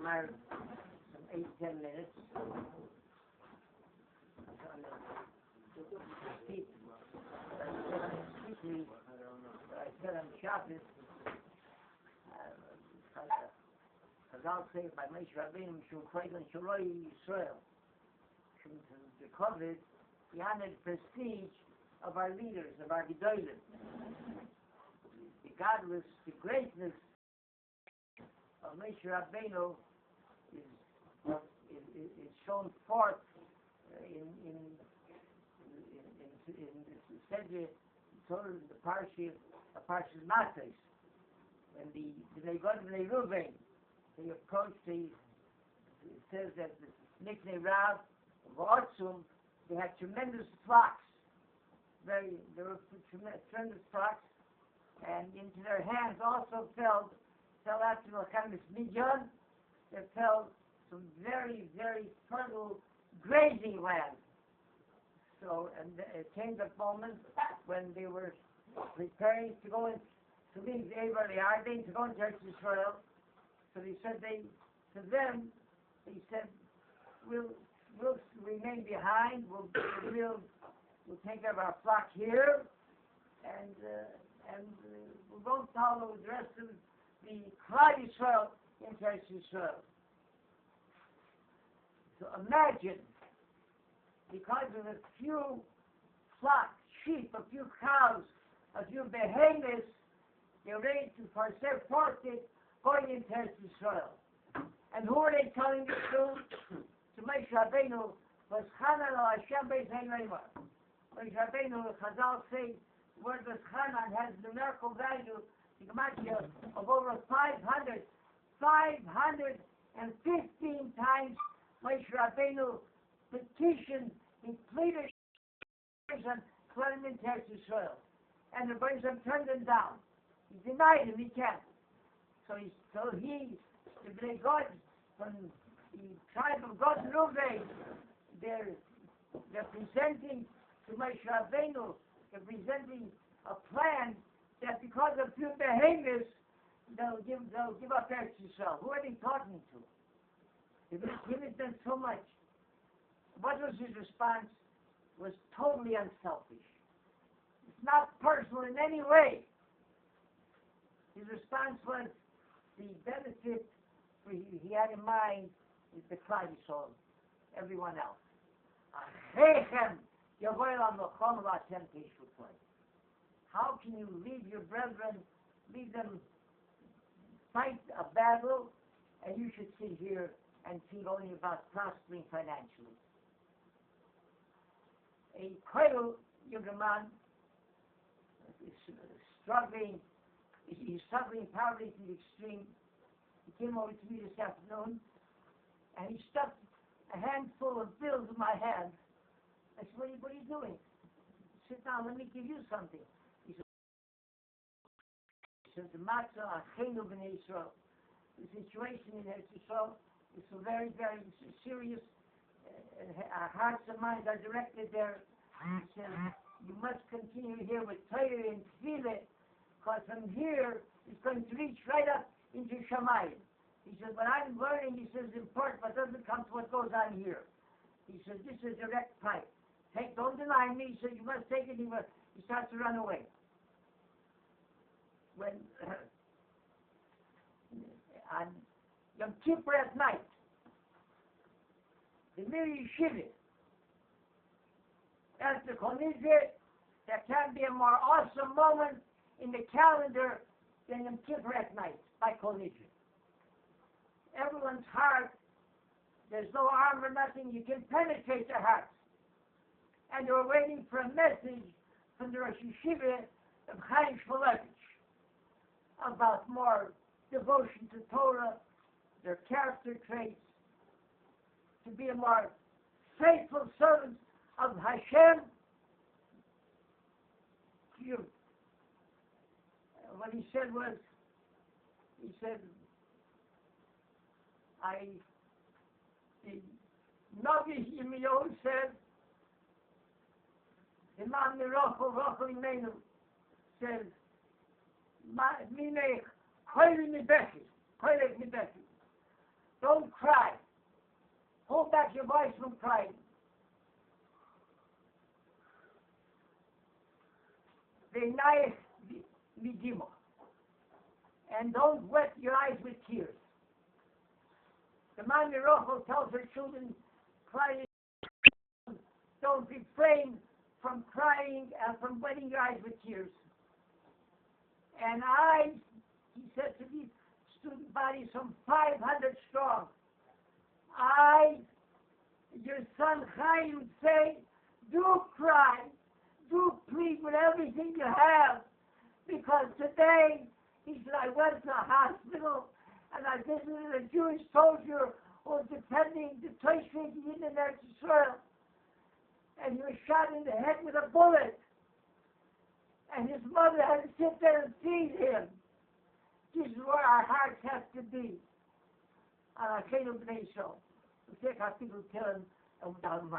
maar some 8-10 minutes. I said on Shabbos, Chazal say by Moshe Rabbeinu, Shul Koyden, Shaloi Yisrael, the covet, the honored prestige of our leaders, of our Gedolim. The godless, the greatness of Moshe Rabbeinu is shown forth in the Parshas Mattos, when the Negod and the Reuven, they approached it says that the Niknei Rav of Otzum, they had tremendous flocks. There were tremendous flocks, and into their hands also fell after Melchamis Midyan, there fell some very, very fertile grazing land. So, and it came the moment when they were preparing to go in, to leave the Eber Yarden, to go into Israel. So they said we'll remain behind. We'll take care of our flock here, and we won't follow the rest of the Klal Yisrael into Israel. So imagine, because of a few flocks, sheep, a few cows, a few behemoths, they're ready to force it, going into Israel. And who are they telling this to? To Moshe Rabbeinu, was Chanan al Hashem Beis Haimimah. Moshe Rabbeinu, Chazal say, the word was Chanan has numerical value, the gematria of over 515 times Moshe Rabbeinu petitioned, he pleaded to let him into Israel. And the Rebbe turned him down. He denied him, he can't. So the Bnei God from the tribe of God Reuven, they're presenting to Moshe Rabbeinu, they're presenting a plan that because of few behaviors, they'll give up Eretz Yisrael. Who are they talking to? They've been giving them so much. What was his response? Was totally unselfish. It's not personal in any way. His response was the benefit he had in mind is the Klal Yisrael, everyone else. How can you leave your brethren, leave them fight a battle, and you should sit here and think only about prospering financially? A Koil younger man is struggling poverty to the extreme. He came over to me this afternoon, and he stuffed a handful of bills in my hand. I said, what are you doing? Sit down, let me give you something. He said, the Mattos Achenu b'nei Yisrael. The situation in Israel is so very, very serious. Our hearts and minds are directed there. He said, you must continue here with Torah and Tefillah, because from here it's going to reach right up into Shamayim. He says, what I'm learning, he says, is important, but doesn't come to what goes on here. He says, this is a direct pipe. Don't deny me. He says, you must take it. He starts to run away. When on Yom Kippur at night, the Mir Yeshiva, as the Konizir, there can't be a more awesome moment in the calendar than Yom Kippur at night by Konizir. Everyone's heart, there's no arm or nothing, you can penetrate their hearts. And they were waiting for a message from the Rosh Yeshiva of Chaim Shmulevich about more devotion to Torah, their character traits, to be a more faithful servant of Hashem. What he said was, the Navi Yirmiyahu said, Imam Rochel Imenu says, Don't cry. Hold back your voice from crying. V'nayich midimo. And don't wet your eyes with tears. The Mami Rochel tells her children, crying, don't refrain from crying and from wetting your eyes with tears. And he said to the student body, some 500 strong, your son Chaim, would say, do cry, do plead with everything you have, because today, he said, I went to the hospital and I visited a Jewish soldier who was defending the Toshvei in Eretz Yisrael, and he was shot in the head with a bullet, and his mother had to sit there and feed him. This is where our hearts have to be. And I say to Bnei Yisrael, we take our people to kill him and without him.